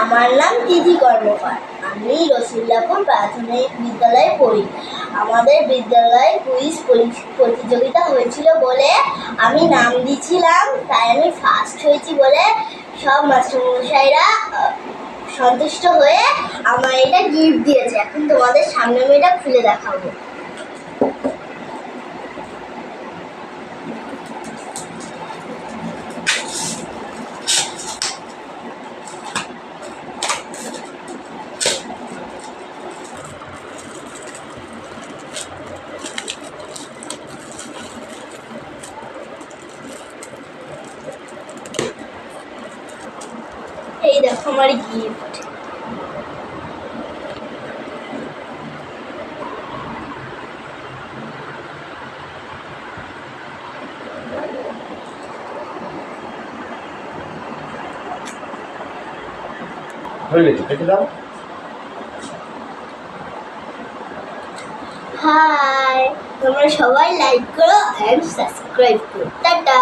আমার নাম তিথি কর্মকার। আমি রসুল্লাপুর প্রাথমিক বিদ্যালয়ে পড়ি। আমাদের বিদ্যালয়ে কুইজ প্রতিযোগিতা হয়েছিল বলে আমি নাম দিয়েছিলাম, তাই আমি ফার্স্ট হয়েছি বলে সব মাস্টারমশাইরা সন্তুষ্ট হয়ে আমার এটা গিফট দিয়েছে। এখন তোমাদের সামনে আমি এটা খুলে দেখাবো। এই দেখো আমার গিফট। হাই, তোমরা সবাই লাইক করো এন্ড সাবস্ক্রাইব করো। টাটা।